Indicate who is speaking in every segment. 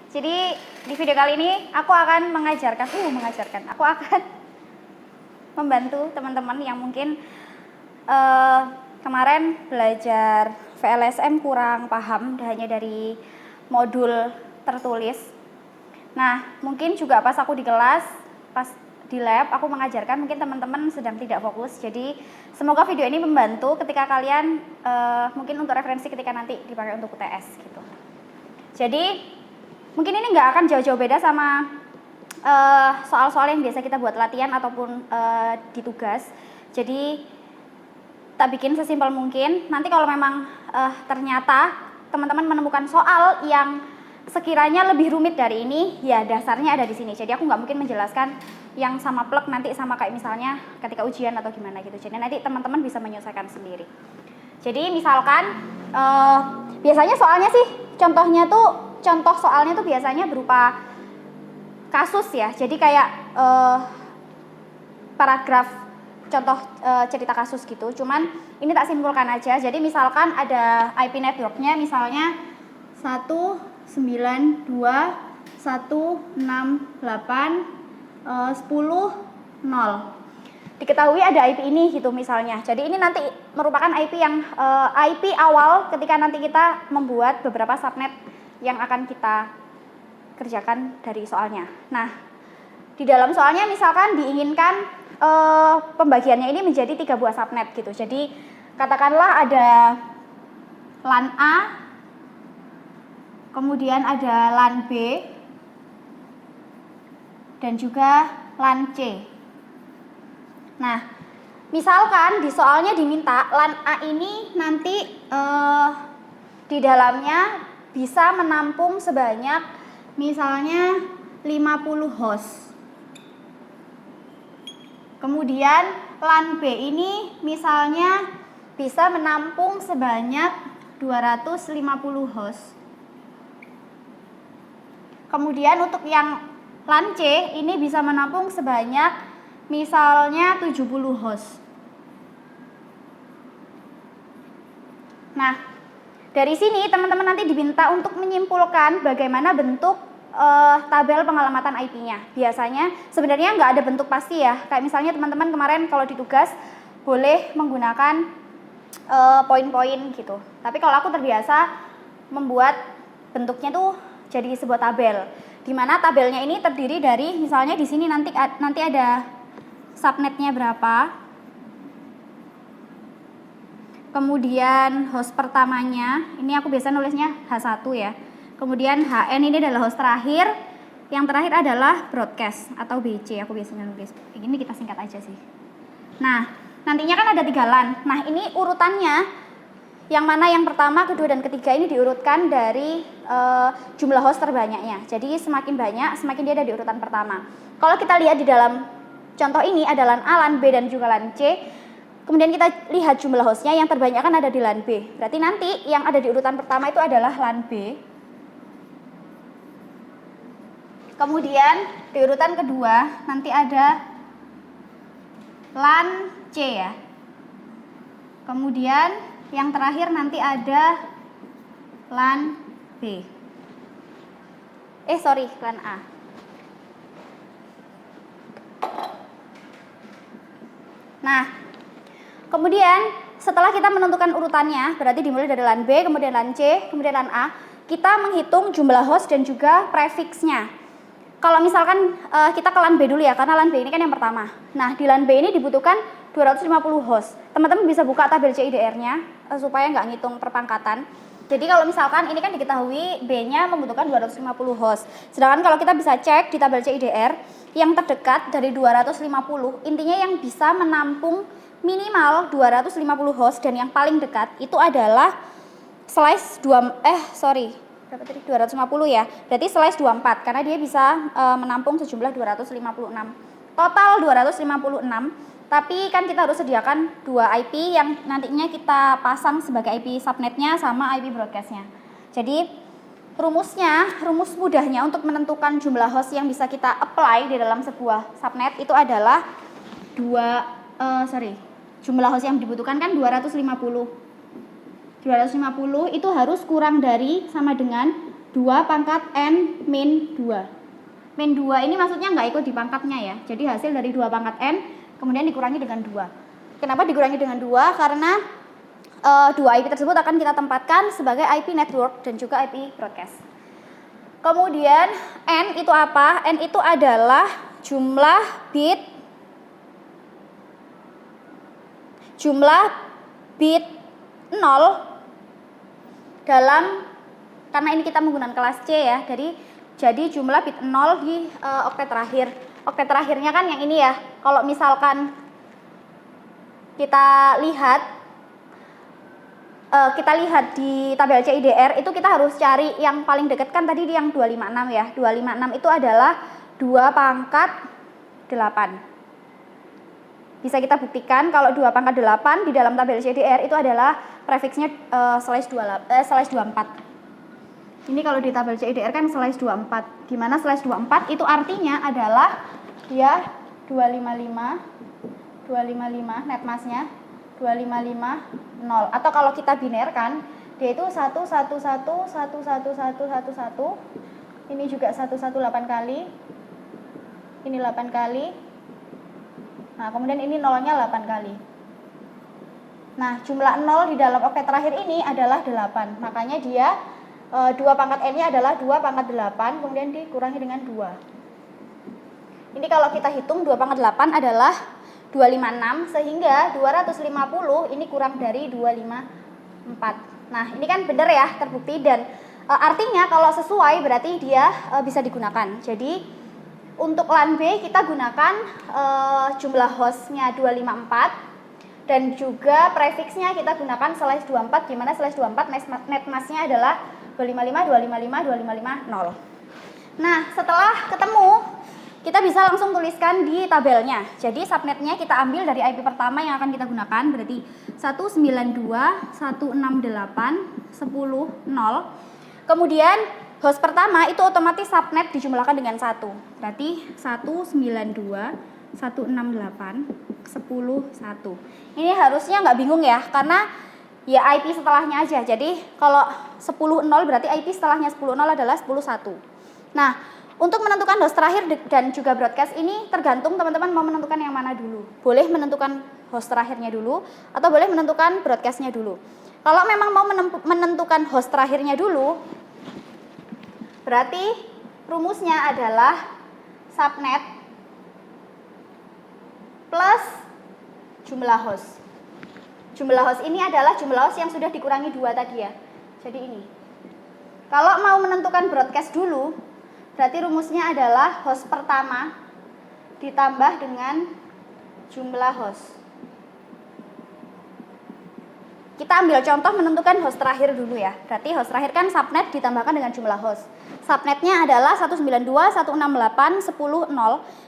Speaker 1: Jadi di video kali ini aku akan aku akan membantu teman-teman yang mungkin kemarin belajar VLSM kurang paham hanya dari modul tertulis. Nah, mungkin juga pas aku di kelas, pas di lab aku mengajarkan, mungkin teman-teman sedang tidak fokus. Jadi semoga video ini membantu ketika kalian mungkin untuk referensi ketika nanti dipakai untuk UTS gitu. Jadi mungkin ini nggak akan jauh-jauh beda sama soal-soal yang biasa kita buat latihan ataupun di tugas. Jadi tak bikin sesimpel mungkin. Nanti kalau memang ternyata teman-teman menemukan soal yang sekiranya lebih rumit dari ini, ya dasarnya ada di sini. Jadi aku nggak mungkin menjelaskan yang sama plek nanti sama kayak misalnya ketika ujian atau gimana gitu. Jadi nanti teman-teman bisa menyelesaikan sendiri. Jadi misalkan biasanya soalnya sih contoh soalnya tuh biasanya berupa kasus ya. Jadi kayak paragraf contoh cerita kasus gitu. Cuman ini tak simpulkan aja. Jadi misalkan ada IP networknya misalnya 192.168.10.0. Diketahui ada IP ini gitu misalnya. Jadi ini nanti merupakan IP yang IP awal ketika nanti kita membuat beberapa subnet yang akan kita kerjakan dari soalnya. Nah, di dalam soalnya misalkan diinginkan pembagiannya ini menjadi 3 buah subnet gitu. Jadi katakanlah ada LAN A, kemudian ada LAN B, dan juga LAN C. Nah, misalkan di soalnya diminta LAN A ini nanti di dalamnya bisa menampung sebanyak misalnya 50 host. Kemudian LAN B ini misalnya bisa menampung sebanyak 250 host. Kemudian untuk yang LAN C ini bisa menampung sebanyak misalnya 70 host. Nah, dari sini teman-teman nanti diminta untuk menyimpulkan bagaimana bentuk tabel pengalamatan IP-nya. Biasanya sebenarnya nggak ada bentuk pasti ya. Kayak misalnya teman-teman kemarin kalau di tugas boleh menggunakan poin-poin gitu. Tapi kalau aku terbiasa membuat bentuknya tuh jadi sebuah tabel. Di mana tabelnya ini terdiri dari misalnya di sini nanti ada subnetnya berapa. Kemudian host pertamanya, ini aku biasa nulisnya H1 ya. Kemudian HN ini adalah host terakhir. Yang terakhir adalah broadcast atau BC, aku biasanya nulis. Ini kita singkat aja sih. Nah, nantinya kan ada 3 LAN. Nah, ini urutannya yang mana yang pertama, kedua, dan ketiga ini diurutkan dari jumlah host terbanyaknya. Jadi semakin banyak, semakin dia ada di urutan pertama. Kalau kita lihat di dalam contoh ini ada LAN A, LAN B, dan juga LAN C. Kemudian kita lihat jumlah hostnya yang terbanyak kan ada di LAN B. Berarti nanti yang ada di urutan pertama itu adalah LAN B. Kemudian di urutan kedua nanti ada LAN C ya. Kemudian yang terakhir nanti ada LAN B. LAN A. Nah, kemudian setelah kita menentukan urutannya, berarti dimulai dari LAN B, kemudian LAN C, kemudian LAN A, kita menghitung jumlah host dan juga prefixnya. Kalau misalkan kita ke LAN B dulu ya, karena LAN B ini kan yang pertama. Nah, di LAN B ini dibutuhkan 250 host. Teman-teman bisa buka tabel CIDR-nya supaya nggak ngitung perpangkatan. Jadi kalau misalkan ini kan diketahui B-nya membutuhkan 250 host. Sedangkan kalau kita bisa cek di tabel CIDR, yang terdekat dari 250, intinya yang bisa menampung minimal 250 host dan yang paling dekat itu adalah slice 250 ya. Berarti slice 24 karena dia bisa menampung sejumlah 256. Total 256. Tapi kan kita harus sediakan 2 IP yang nantinya kita pasang sebagai IP subnetnya sama IP broadcastnya. Jadi rumus mudahnya untuk menentukan jumlah host yang bisa kita apply di dalam sebuah subnet itu adalah jumlah host yang dibutuhkan kan 250. 250 itu harus kurang dari sama dengan 2 pangkat N min 2. Min 2 ini maksudnya nggak ikut di pangkatnya ya. Jadi hasil dari 2 pangkat N kemudian dikurangi dengan 2. Kenapa dikurangi dengan 2? Karena 2 IP tersebut akan kita tempatkan sebagai IP network dan juga IP broadcast. Kemudian N itu apa? N itu adalah jumlah bit 0 dalam, karena ini kita menggunakan kelas C ya, jadi jumlah bit 0 di oktet terakhir. Oktet terakhirnya kan yang ini ya. Kalau misalkan kita lihat di tabel CIDR itu kita harus cari yang paling dekat, kan tadi yang 256 ya. 256 itu adalah 2 pangkat 8. Bisa kita buktikan kalau 2 pangkat 8 di dalam tabel CIDR itu adalah prefiksnya /24. Ini kalau di tabel CIDR kan /24. Di mana /24 itu artinya adalah dia 255 net mass-nya 255 0. Atau kalau kita binerkan, dia itu 111 111 111. Ini juga 118 kali. Ini 8 kali. Nah, kemudian ini nolnya 8 kali. Nah, jumlah 0 di dalam oktet terakhir ini adalah 8. Makanya dia 2 pangkat N-nya adalah 2 pangkat 8, kemudian dikurangi dengan 2. Ini kalau kita hitung 2 pangkat 8 adalah 256, sehingga 250 ini kurang dari 254. Nah, ini kan benar ya, terbukti, dan artinya kalau sesuai berarti dia bisa digunakan. Jadi untuk LAN B kita gunakan jumlah hostnya 254 dan juga prefiksnya kita gunakan /24, di mana /24 net mass-nya adalah 255 255 255 0. Nah, setelah ketemu kita bisa langsung tuliskan di tabelnya. Jadi subnetnya kita ambil dari IP pertama yang akan kita gunakan, berarti 192.168.10.0. Kemudian host pertama itu otomatis subnet dijumlahkan dengan 1. Berarti 192.168.10.1. Ini harusnya nggak bingung ya, karena ya IP setelahnya aja. Jadi kalau 10.0 berarti IP setelahnya 10.0 adalah 10.1. Nah, untuk menentukan host terakhir dan juga broadcast ini tergantung teman-teman mau menentukan yang mana dulu. Boleh menentukan host terakhirnya dulu atau boleh menentukan broadcastnya dulu. Kalau memang mau menentukan host terakhirnya dulu, berarti rumusnya adalah subnet plus jumlah host. Jumlah host ini adalah jumlah host yang sudah dikurangi 2 tadi ya. Jadi ini. Kalau mau menentukan broadcast dulu, berarti rumusnya adalah host pertama ditambah dengan jumlah host. Kita ambil contoh menentukan host terakhir dulu ya. Berarti host terakhir kan subnet ditambahkan dengan jumlah host. Subnetnya adalah 192.168.10.0.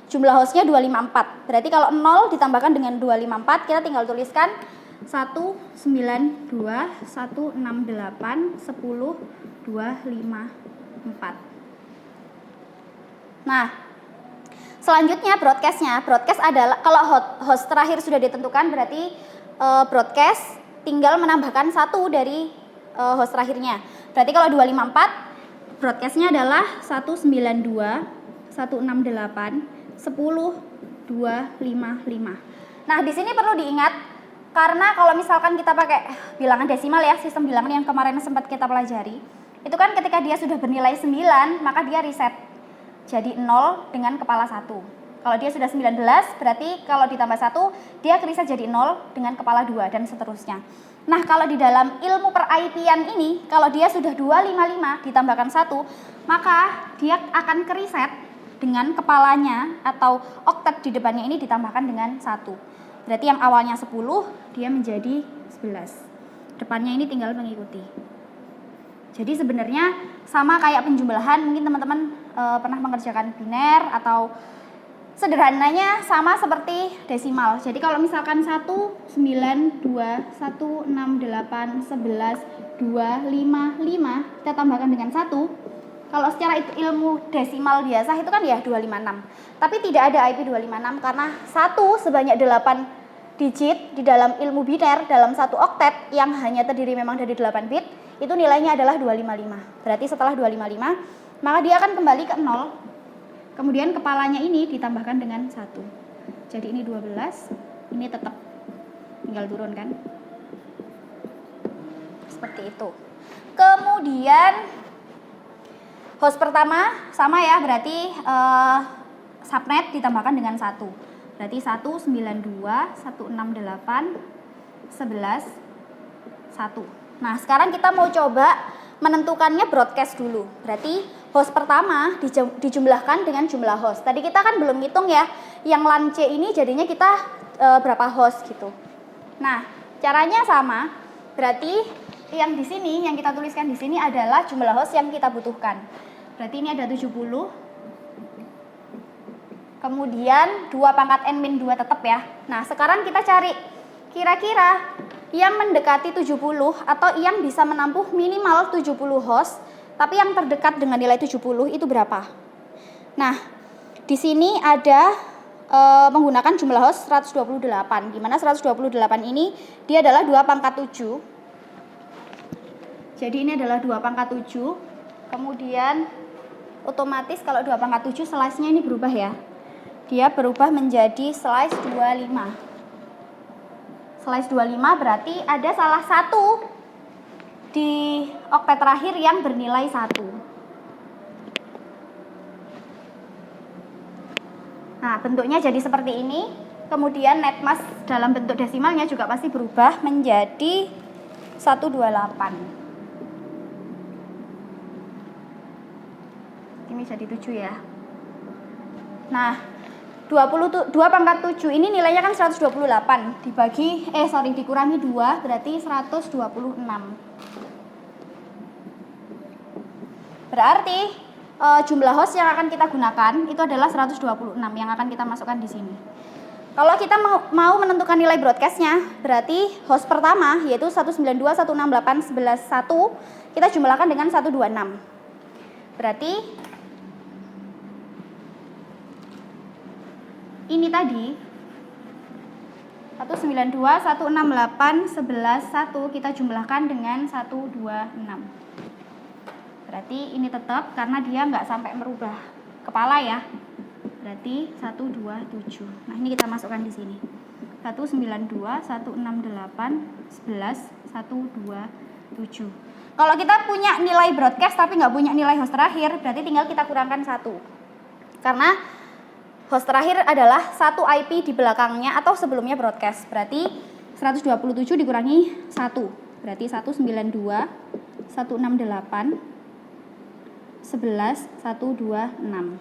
Speaker 1: Jumlah hostnya 254. Berarti kalau 0 ditambahkan dengan 254, kita tinggal tuliskan 192.168.10.254. Nah, selanjutnya broadcastnya. Broadcast adalah kalau host terakhir sudah ditentukan, berarti broadcast tinggal menambahkan 1 dari host terakhirnya. Berarti kalau 254, broadcastnya adalah 192.168.10.255. Nah, di sini perlu diingat, karena kalau misalkan kita pakai bilangan desimal ya, sistem bilangan yang kemarin sempat kita pelajari, itu kan ketika dia sudah bernilai 9, maka dia reset jadi 0 dengan kepala 1. Kalau dia sudah 19, berarti kalau ditambah 1, dia reset jadi 0 dengan kepala 2 dan seterusnya. Nah, kalau di dalam ilmu per IP-an ini, kalau dia sudah 255 ditambahkan 1, maka dia akan reset dengan kepalanya atau oktet di depannya ini ditambahkan dengan 1. Berarti yang awalnya 10, dia menjadi 11. Depannya ini tinggal mengikuti. Jadi sebenarnya sama kayak penjumlahan, mungkin teman-teman pernah mengerjakan biner atau sederhananya sama seperti desimal. Jadi kalau misalkan 1, 9, 2, 1, 6, 8, 11, 2, 5, 5 kita tambahkan dengan 1. Kalau secara ilmu desimal biasa itu kan ya 256. Tapi tidak ada IP 256 karena 1 sebanyak 8 digit di dalam ilmu biner dalam satu oktet yang hanya terdiri memang dari 8 bit, itu nilainya adalah 255. Berarti setelah 255, maka dia akan kembali ke 0. Kemudian kepalanya ini ditambahkan dengan 1. Jadi ini 12, ini tetap tinggal turun kan. Seperti itu. Kemudian host pertama sama ya, berarti subnet ditambahkan dengan 1. Berarti 192, 168, 11, 1. Nah, sekarang kita mau coba menentukannya broadcast dulu. Berarti host pertama dijumlahkan dengan jumlah host. Tadi kita kan belum hitung ya, yang LAN C ini jadinya kita berapa host gitu. Nah, caranya sama. Berarti yang di sini, yang kita tuliskan di sini adalah jumlah host yang kita butuhkan. Berarti ini ada 70. Kemudian 2 pangkat n-2 tetap ya. Nah, sekarang kita cari kira-kira yang mendekati 70 atau yang bisa menampung minimal 70 host, tapi yang terdekat dengan nilai 70 itu berapa? Nah, di sini ada menggunakan jumlah host 128, di mana 128 ini dia adalah 2 pangkat 7. Jadi ini adalah 2 pangkat 7. Kemudian otomatis kalau 2 pangkat 7 slice-nya ini berubah ya. Dia berubah menjadi slice 25. Slice 25 berarti ada salah satu di oktet terakhir yang bernilai 1. Nah, bentuknya jadi seperti ini. Kemudian netmask dalam bentuk desimalnya juga pasti berubah menjadi 128. Ini jadi 7 ya. Nah, 2 pangkat 7 ini nilainya kan 128 dikurangi 2 berarti 126. Berarti jumlah host yang akan kita gunakan itu adalah 126 yang akan kita masukkan di sini. Kalau kita mau menentukan nilai broadcastnya, berarti host pertama yaitu 192, 168, 11, 1 kita jumlahkan dengan 126. Berarti ini tadi 192, 168, 11, 1 kita jumlahkan dengan 126. Berarti ini tetap karena dia nggak sampai merubah kepala ya. Berarti 127. Nah, ini kita masukkan di sini. 192, 168, 11, 127. Kalau kita punya nilai broadcast tapi nggak punya nilai host terakhir, berarti tinggal kita kurangkan 1. Karena host terakhir adalah satu IP di belakangnya atau sebelumnya broadcast. Berarti 127 dikurangi 1. Berarti 192, 168, 11, 126.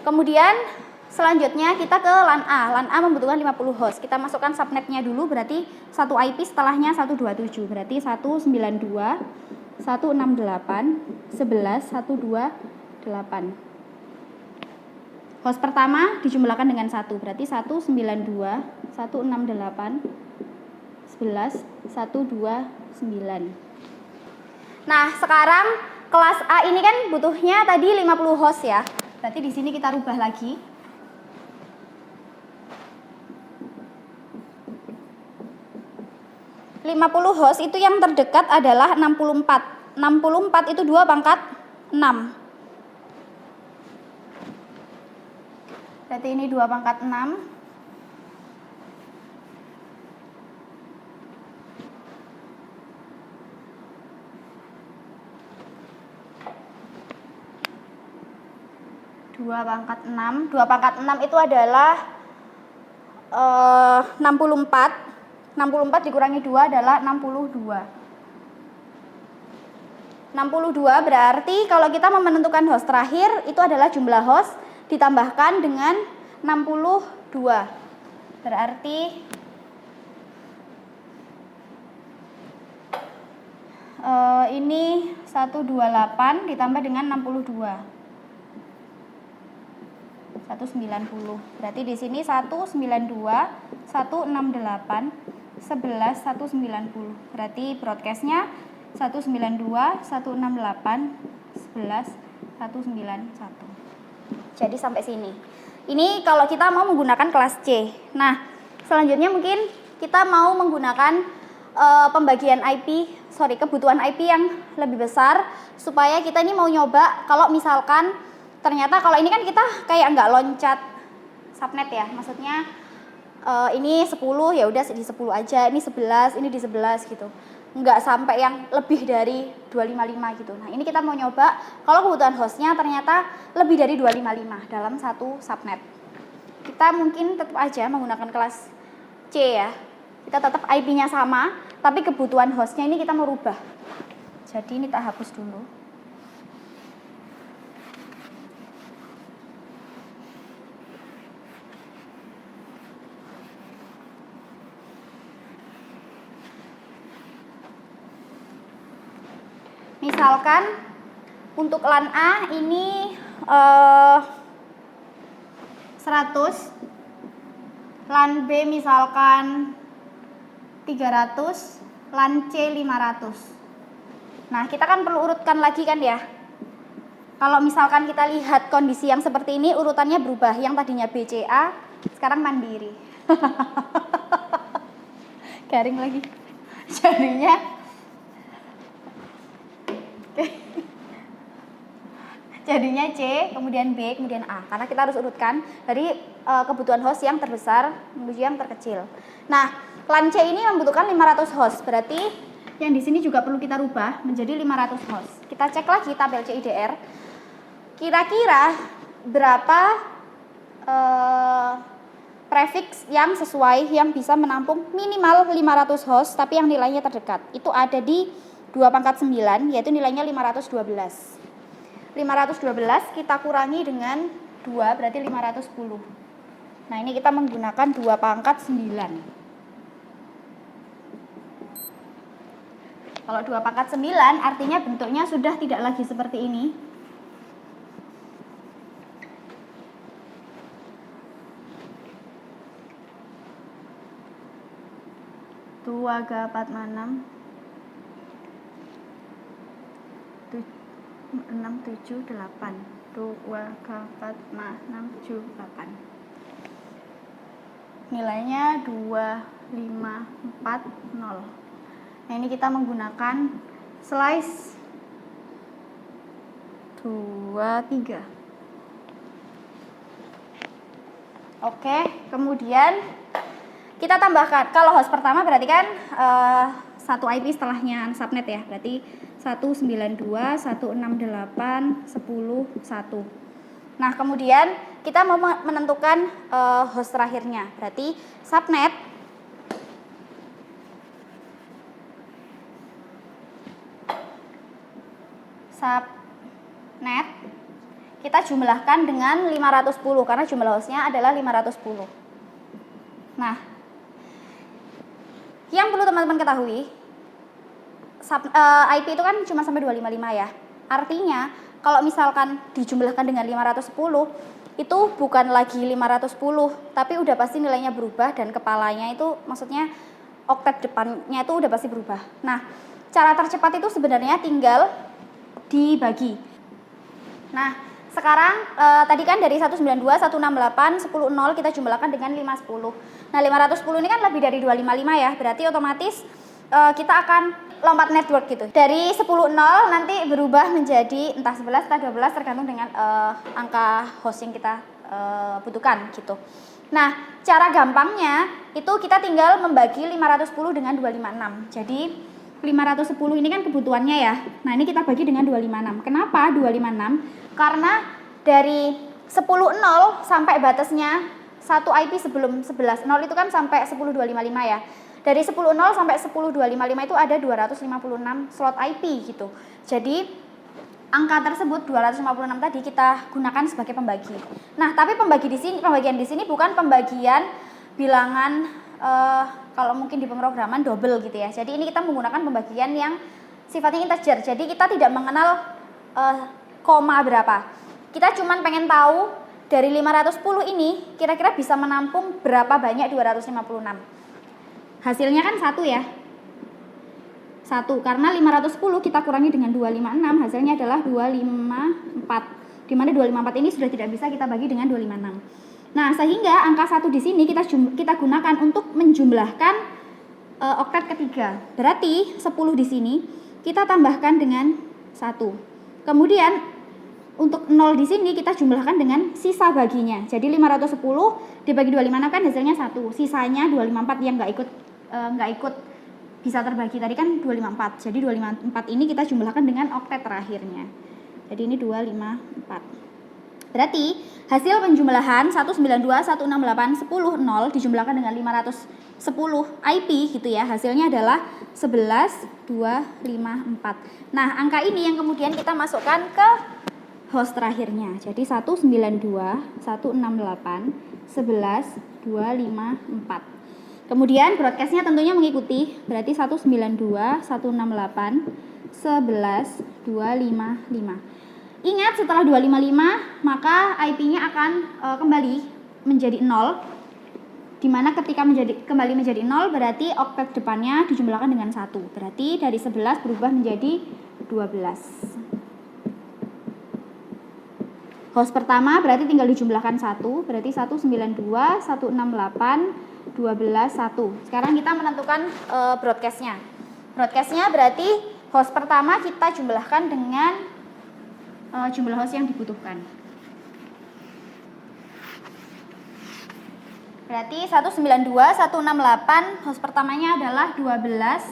Speaker 1: Kemudian selanjutnya kita ke LAN A. LAN A membutuhkan 50 host. Kita masukkan subnetnya dulu, berarti satu IP setelahnya 127. Berarti 192, 168, 11, 128. Host pertama dijumlahkan dengan 1, berarti 192, 168, 11, 129. Nah, sekarang kelas A ini kan butuhnya tadi 50 host ya. Berarti di sini kita rubah lagi. ...50 host itu yang terdekat adalah 64. 64 itu 2 pangkat 6. Berarti ini 2 pangkat 6. Dua pangkat 6 itu adalah 64. 64 dikurangi 2 adalah 62. 62 berarti kalau kita mau menentukan host terakhir itu adalah jumlah host ditambahkan dengan 62. Berarti ini 128 ditambah dengan 62. 190. Berarti di sini 192, 168, 11, 190. Berarti broadcastnya 192, 168, 11, 191. Jadi sampai sini. Ini kalau kita mau menggunakan kelas C. Nah, Selanjutnya mungkin kita mau menggunakan kebutuhan IP yang lebih besar, supaya kita ini mau nyoba kalau misalkan ternyata kalau ini kan kita kayak nggak loncat subnet ya, maksudnya ini 10 ya udah di 10 aja, ini 11, ini di 11 gitu, nggak sampai yang lebih dari 255 gitu. Nah ini kita mau nyoba kalau kebutuhan hostnya ternyata lebih dari 255 dalam satu subnet. Kita mungkin tetap aja menggunakan kelas C ya, kita tetap IP-nya sama, tapi kebutuhan hostnya ini kita mau rubah. Jadi ini tak hapus dulu. Misalkan untuk LAN A ini 100, LAN B misalkan 300, LAN C 500. Nah, kita kan perlu urutkan lagi kan ya. Kalau misalkan kita lihat kondisi yang seperti ini, urutannya berubah. Yang tadinya BCA, sekarang Mandiri. Garing lagi. Jadinya C, kemudian B, kemudian A. Karena kita harus urutkan dari kebutuhan host yang terbesar menuju yang terkecil. Nah, LAN C ini membutuhkan 500 host, berarti yang di sini juga perlu kita rubah menjadi 500 host. Kita cek lagi tabel CIDR. Kira-kira berapa prefix yang sesuai yang bisa menampung minimal 500 host tapi yang nilainya terdekat. Itu ada di 2/9, yaitu nilainya 512. 512 kita kurangi dengan 2 berarti 510. Nah, ini kita menggunakan 2/9. Kalau 2/9 artinya bentuknya sudah tidak lagi seperti ini. Dua ga 46 6 7 8 2 ga 46 7 8. Nilainya 2540. Nah, ini kita menggunakan slice 23. Oke, kemudian kita tambahkan, kalau host pertama berarti kan satu IP setelahnya subnet ya, berarti 192, 168, 10, 1. Nah, kemudian kita mau menentukan host terakhirnya, berarti subnet kita jumlahkan dengan 510 karena jumlah hostnya adalah 510. Nah, yang perlu teman-teman ketahui, IP itu kan cuma sampai 255 ya. Artinya kalau misalkan dijumlahkan dengan 510 itu bukan lagi 510, tapi udah pasti nilainya berubah dan kepalanya itu maksudnya oktet depannya itu udah pasti berubah. Nah, cara tercepat itu sebenarnya tinggal dibagi. Nah, sekarang tadi kan dari 192, 168, 10, 0 kita jumlahkan dengan 510. Nah, 510 ini kan lebih dari 255 ya, berarti otomatis kita akan lompat network gitu. Dari 10, 0 nanti berubah menjadi entah 11 atau 12 tergantung dengan angka host yang kita butuhkan gitu. Nah, cara gampangnya itu kita tinggal membagi 510 dengan 256. Jadi 510 ini kan kebutuhannya ya. Nah, ini kita bagi dengan 256. Kenapa 256? Karena dari 10.0 sampai batasnya satu IP sebelum 11.0 itu kan sampai 10.255 ya. Dari 10.0 sampai 10.255 itu ada 256 slot IP gitu. Jadi angka tersebut 256 tadi kita gunakan sebagai pembagi. Nah, tapi pembagian di sini bukan pembagian bilangan kalau mungkin di pemrograman double gitu ya. Jadi ini kita menggunakan pembagian yang sifatnya integer. Jadi kita tidak mengenal koma berapa. Kita cuma pengen tahu dari 510 ini kira-kira bisa menampung berapa banyak 256. Hasilnya kan 1 ya. 1 karena 510 kita kurangi dengan 256 hasilnya adalah 254. Di mana 254 ini sudah tidak bisa kita bagi dengan 256. Nah, sehingga angka 1 di sini kita gunakan untuk menjumlahkan oktet ketiga. Berarti 10 di sini kita tambahkan dengan 1. Kemudian untuk 0 di sini kita jumlahkan dengan sisa baginya. Jadi 510 dibagi 256 kan hasilnya 1. Sisanya 254 yang nggak ikut bisa terbagi. Tadi kan 254. Jadi 254 ini kita jumlahkan dengan oktet terakhirnya. Jadi ini 254. Berarti hasil penjumlahan 192, 168, 10, 0 dijumlahkan dengan 510 IP gitu ya. Hasilnya adalah 11, 2, 5, 4. Nah, angka ini yang kemudian kita masukkan ke host terakhirnya. Jadi 192, 168, 11, 2, 5, 4. Kemudian broadcastnya tentunya mengikuti. Berarti 192, 168, 11, 255. Ingat setelah 255 maka IP-nya akan kembali menjadi 0. Dimana ketika kembali menjadi 0 berarti oktet depannya dijumlahkan dengan 1. Berarti dari 11 berubah menjadi 12. Host pertama berarti tinggal dijumlahkan 1. Berarti 192, 168, 12, 1. Sekarang kita menentukan broadcastnya. Broadcastnya berarti host pertama kita jumlahkan dengan jumlah host yang dibutuhkan. Berarti 192, 168 host pertamanya adalah 12.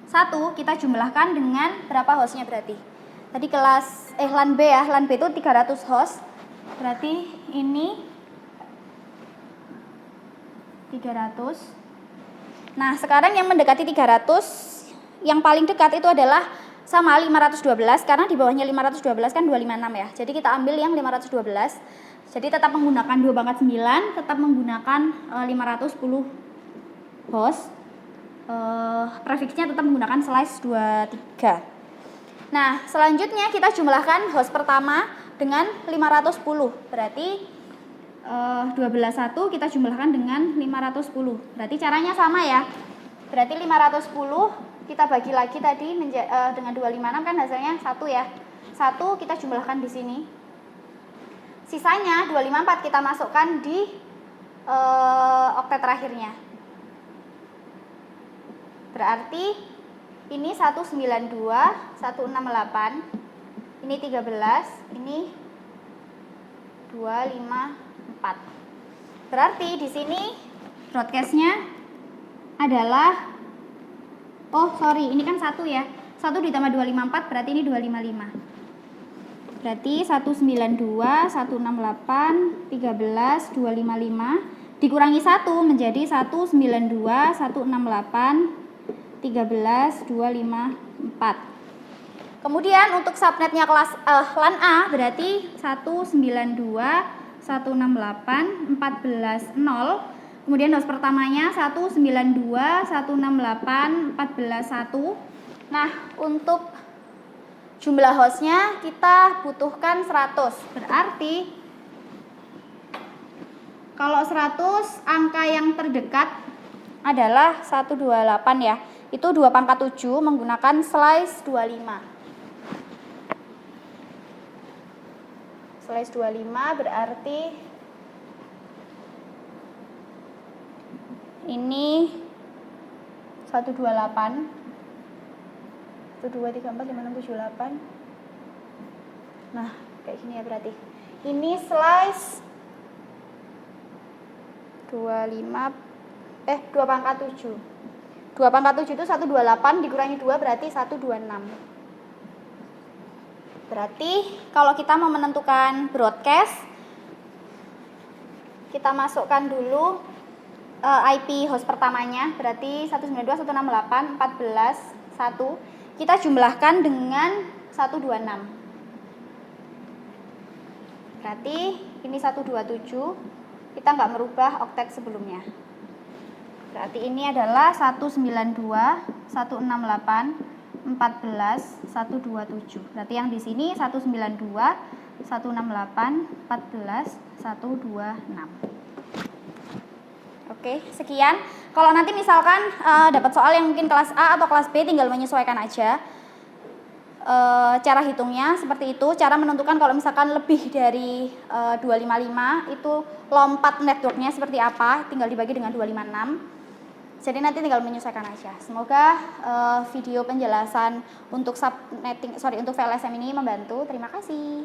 Speaker 1: 1 kita jumlahkan dengan berapa hostnya berarti? Tadi LAN B ya, LAN B itu 300 host. Berarti ini 300. Nah, sekarang yang mendekati 300, yang paling dekat itu adalah sama 512 karena di bawahnya 512 kan 256 ya. Jadi kita ambil yang 512. Jadi tetap menggunakan 2/9, tetap menggunakan 510 host. Prefixnya tetap menggunakan /23. Nah, selanjutnya kita jumlahkan host pertama dengan 510. Berarti 12.1 kita jumlahkan dengan 510. Berarti caranya sama ya. Berarti 510 kita bagi lagi tadi dengan 256 kan hasilnya 1 ya. 1 kita jumlahkan di sini. Sisanya 254 kita masukkan di oktet terakhirnya. Berarti ini 192, 168, ini 13, ini 254. Berarti di sini broadcastnya adalah ini kan 1 ya. 1 ditambah 254 berarti ini 255. Berarti 192, 168, 13, 255 dikurangi 1 menjadi 192, 168, 13, 254. Kemudian untuk subnetnya kelas LAN A berarti 192, 168, 14, 0. Kemudian host pertamanya 192, 168, 14, 1. Nah, untuk jumlah hostnya kita butuhkan 100. Berarti kalau 100 angka yang terdekat adalah 128 ya. Itu 2/7 menggunakan /25. /25 berarti ini 128 1, 2, 3, 4, 5, 6, 7, 8. Nah, kayak gini ya berarti. Ini slice 2/7. 2/7 itu 128 dikurangi 2 berarti 126. Berarti kalau kita mau menentukan broadcast, kita masukkan dulu IP host pertamanya, berarti 192, 168, 14, 1. Kita jumlahkan dengan 126. Berarti ini 127, kita nggak merubah oktet sebelumnya. Berarti ini adalah 192, 168, 14, 127. Berarti yang di sini 192, 168, 14, 126. Oke, sekian. Kalau nanti misalkan dapat soal yang mungkin kelas A atau kelas B tinggal menyesuaikan aja. cara hitungnya seperti itu. Cara menentukan kalau misalkan lebih dari 255 itu lompat networknya seperti apa, tinggal dibagi dengan 256. Jadi nanti tinggal menyesuaikan aja. Semoga video penjelasan untuk untuk VLSM ini membantu. Terima kasih.